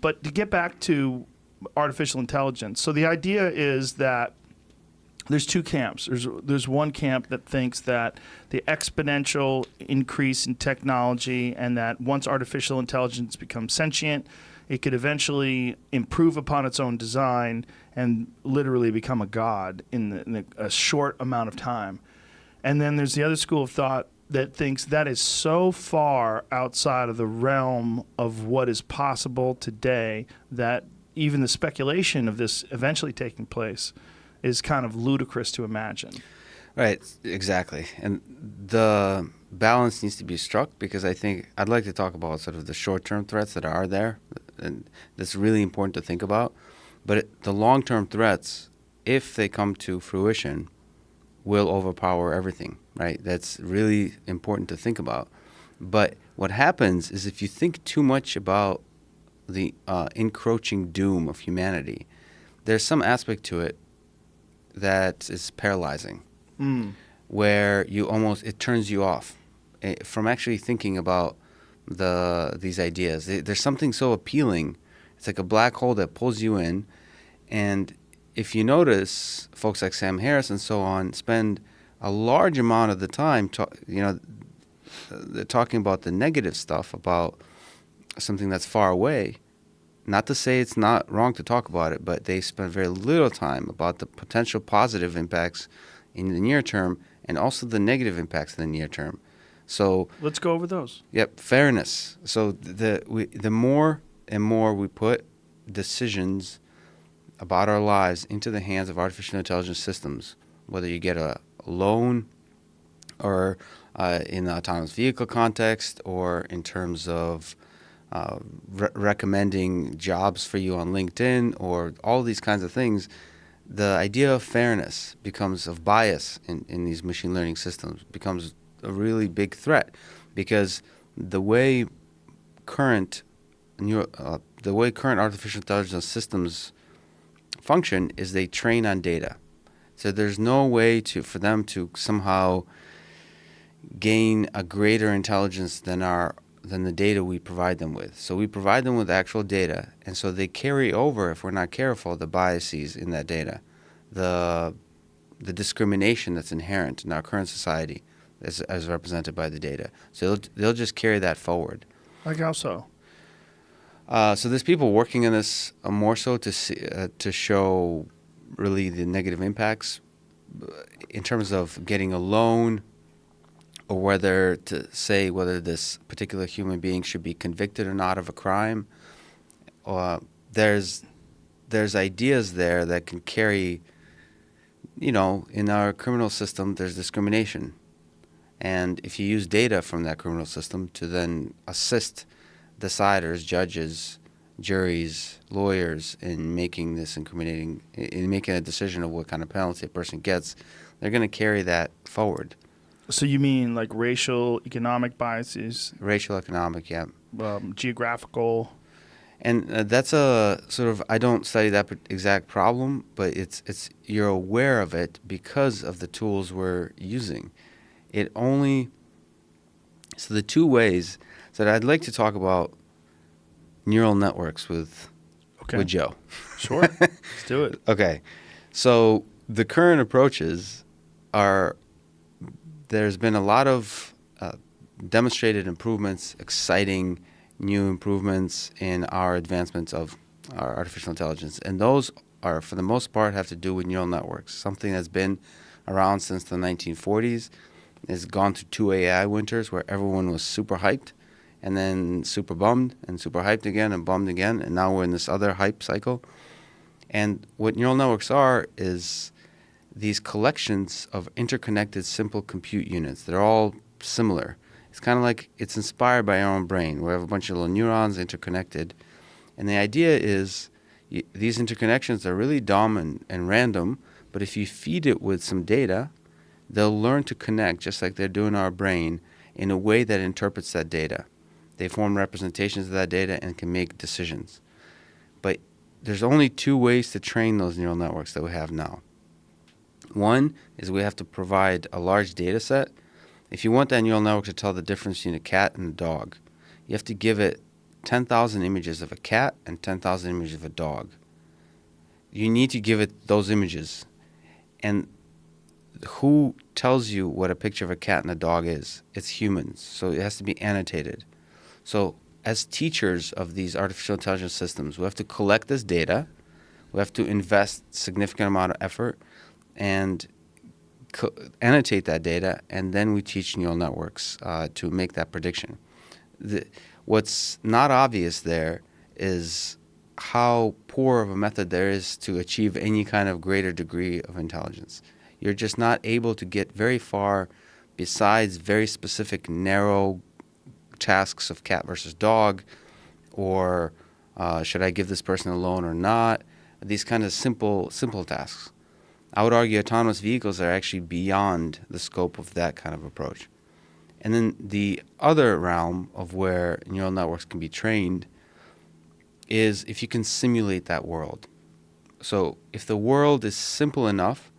But to get back to artificial intelligence, so the idea is that there's two camps. There's one camp that thinks that the exponential increase in technology, and that once artificial intelligence becomes sentient, it could eventually improve upon its own design and literally become a god in a short amount of time. And then there's the other school of thought that thinks that is so far outside of the realm of what is possible today that even the speculation of this eventually taking place is kind of ludicrous to imagine. Right, exactly. And the balance needs to be struck, because I think I'd like to talk about sort of the short-term threats that are there, and that's really important to think about. But the long-term threats, if they come to fruition, will overpower everything, right? That's really important to think about. But what happens is if you think too much about the encroaching doom of humanity, there's some aspect to it that is paralyzing, where it turns you off from actually thinking about these ideas. There's something so appealing. It's like a black hole that pulls you in. And if you notice, folks like Sam Harris and so on spend a large amount of the time they're talking about the negative stuff, about something that's far away. Not to say it's not wrong to talk about it, but they spend very little time about the potential positive impacts in the near term, and also the negative impacts in the near term. So let's go over those. Yep, fairness. So the more and more we put decisions about our lives into the hands of artificial intelligence systems, whether you get a loan, or in the autonomous vehicle context, or in terms of recommending jobs for you on LinkedIn, or all these kinds of things, the idea of fairness of bias in these machine learning systems becomes a really big threat, because the way current artificial intelligence systems function is they train on data. So there's no way for them to somehow gain a greater intelligence than the data we provide them with. So we provide them with actual data, and so they carry over, if we're not careful, the biases in that data, the discrimination that's inherent in our current society as represented by the data. So they'll just carry that forward. Like how so? So there's people working on this more so to show really the negative impacts in terms of getting a loan, or whether this particular human being should be convicted or not of a crime. There's ideas there that can carry, in our criminal system, there's discrimination. And if you use data from that criminal system to then assist deciders, judges, juries, lawyers in making a decision of what kind of penalty a person gets, they're going to carry that forward. So you mean like racial, economic biases? Racial, economic, yeah. Geographical. And that's a sort of, I don't study that exact problem, but it's you're aware of it because of the tools we're using. So the two ways that I'd like to talk about neural networks with Joe. Sure, let's do it. Okay, so the current approaches there's been a lot of demonstrated improvements, exciting new improvements in our advancements of our artificial intelligence. And those are, for the most part, have to do with neural networks, something that's been around since the 1940s. It's gone through two AI winters where everyone was super hyped and then super bummed and super hyped again and bummed again. And now we're in this other hype cycle. And what neural networks are is these collections of interconnected simple compute units. They're all similar. It's kind of like it's inspired by our own brain. We have a bunch of little neurons interconnected. And the idea is these interconnections are really dumb and random, but if you feed it with some data, they'll learn to connect just like they're doing our brain in a way that interprets that data. They form representations of that data and can make decisions. But there's only two ways to train those neural networks that we have now. One is we have to provide a large data set. If you want that neural network to tell the difference between a cat and a dog, you have to give it 10,000 images of a cat and 10,000 images of a dog. You need to give it those images. And who tells you what a picture of a cat and a dog is? It's humans. So it has to be annotated. So as teachers of these artificial intelligence systems, we have to collect this data. We have to invest significant amount of effort and annotate that data, and then we teach neural networks to make that prediction. What's not obvious there is how poor of a method there is to achieve any kind of greater degree of intelligence. You're just not able to get very far besides very specific narrow tasks of cat versus dog, or should I give this person a loan or not, these kind of simple tasks. I would argue autonomous vehicles are actually beyond the scope of that kind of approach. And then the other realm of where neural networks can be trained is if you can simulate that world. So if the world is simple enough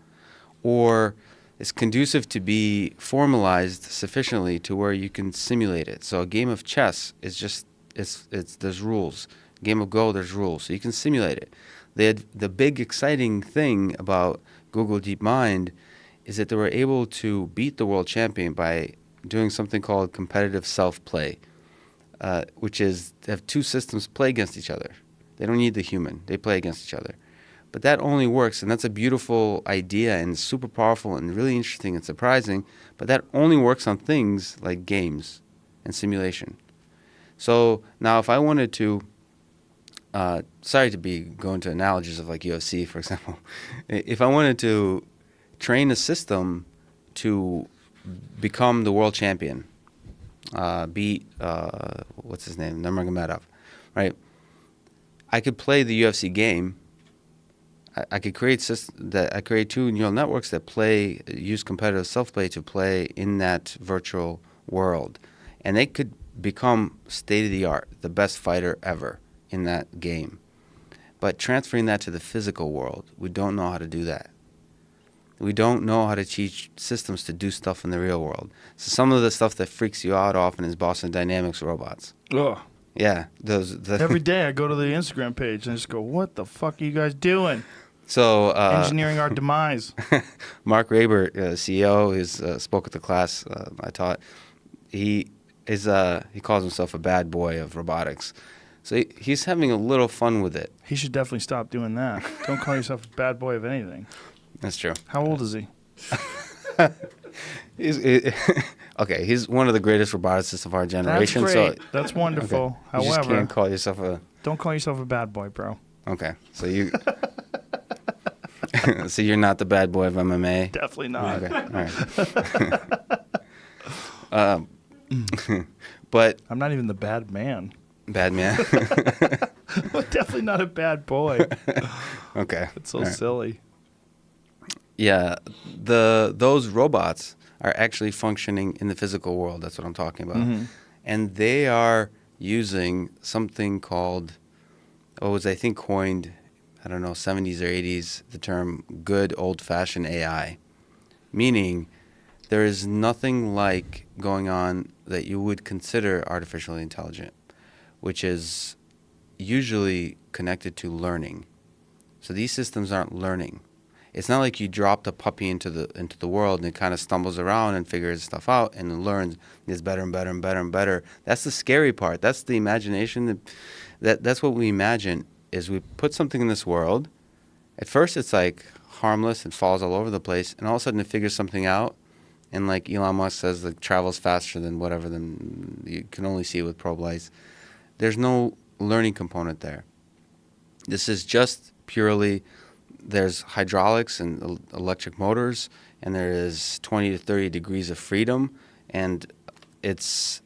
or is conducive to be formalized sufficiently to where you can simulate it. So a game of chess is just, there's rules. A game of Go, there's rules. So you can simulate it. The big exciting thing about Google DeepMind is that they were able to beat the world champion by doing something called competitive self-play, which is to have two systems play against each other. They don't need the human. They play against each other. But that only works, and that's a beautiful idea and super powerful and really interesting and surprising, but that only works on things like games and simulation. So now if I wanted to, sorry to be going to analogies of like UFC, for example. If I wanted to train a system to become the world champion, beat, what's his name, Nurmagomedov, right? I could play the UFC game. I could create two neural networks that use competitive self-play to play in that virtual world. And they could become state-of-the-art, the best fighter ever in that game. But transferring that to the physical world, we don't know how to do that. We don't know how to teach systems to do stuff in the real world. So some of the stuff that freaks you out often is Boston Dynamics robots. Ugh. Yeah. Every day I go to the Instagram page and I just go, what the fuck are you guys doing? So engineering our demise. Mark Raber, CEO, who spoke at the class I taught, he calls himself a bad boy of robotics. So he's having a little fun with it. He should definitely stop doing that. Don't call yourself a bad boy of anything. That's true. How old is he? Okay, he's one of the greatest roboticists of our generation. That's great. So, That's wonderful. Okay. However, you just can't call yourself a... Don't call yourself a bad boy, bro. Okay, so you... So you're not the bad boy of MMA? Definitely not. Okay, all right. But... I'm not even the bad man. Bad man? I'm definitely not a bad boy. Okay. It's so silly. Yeah, those robots are actually functioning in the physical world. That's what I'm talking about. Mm-hmm. And they are using something called, what was I think coined, I don't know, 70s or 80s, the term good old-fashioned AI, meaning there is nothing like going on that you would consider artificially intelligent, which is usually connected to learning. So these systems aren't learning. It's not like you dropped a puppy into the world and it kind of stumbles around and figures stuff out and learns, gets better and better and better and better. That's the scary part. That's the imagination. That's what we imagine is we put something in this world. At first it's like harmless and falls all over the place, and all of a sudden it figures something out, and like Elon Musk says, it travels faster than whatever than you can only see with probe lights. There's no learning component there. This is just purely, there's hydraulics and electric motors, and there is 20 to 30 degrees of freedom, and it's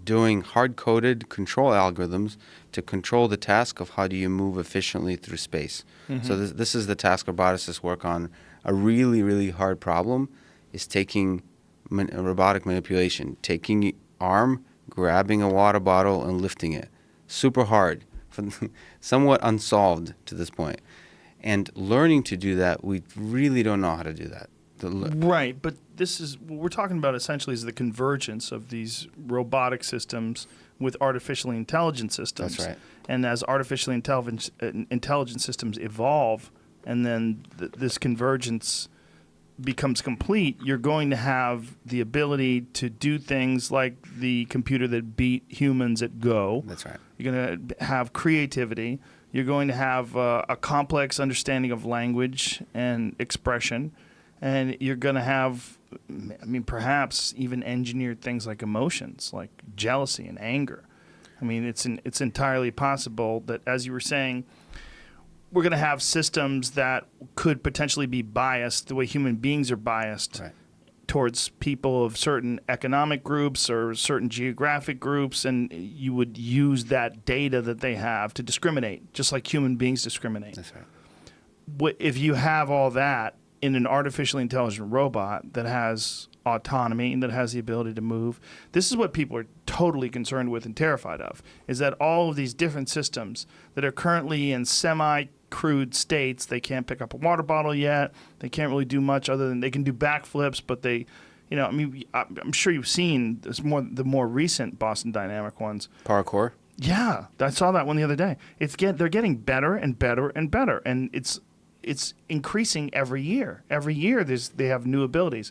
doing hard-coded control algorithms to control the task of how do you move efficiently through space. Mm-hmm. So this is the task roboticists work on. A really, really hard problem is taking robotic manipulation, taking arm, grabbing a water bottle, and lifting it. Super hard, somewhat unsolved to this point. And learning to do that, we really don't know how to do that. Right, but this is what we're talking about essentially is the convergence of these robotic systems with artificially intelligent systems. That's right. And as artificially intelligent systems evolve, and then this convergence becomes complete, you're going to have the ability to do things like the computer that beat humans at Go. That's right. You're going to have creativity. You're going to have a complex understanding of language and expression. And you're going to have, I mean, perhaps even engineered things like emotions, like jealousy and anger. I mean, it's entirely possible that, as you were saying, we're going to have systems that could potentially be biased the way human beings are biased Right. towards people of certain economic groups or certain geographic groups, and you would use that data that they have to discriminate, just like human beings discriminate. That's right. If you have all that in an artificially intelligent robot that has autonomy and that has the ability to move, this is what people are totally concerned with and terrified of, is that all of these different systems that are currently in semi-crude states, they can't pick up a water bottle yet, they can't really do much other than they can do backflips, but they, you know, I mean, I'm sure you've seen the more recent Boston Dynamic ones. Parkour. Yeah, I saw that one the other day. They're getting better and better and better, and it's increasing every year. Every year they have new abilities.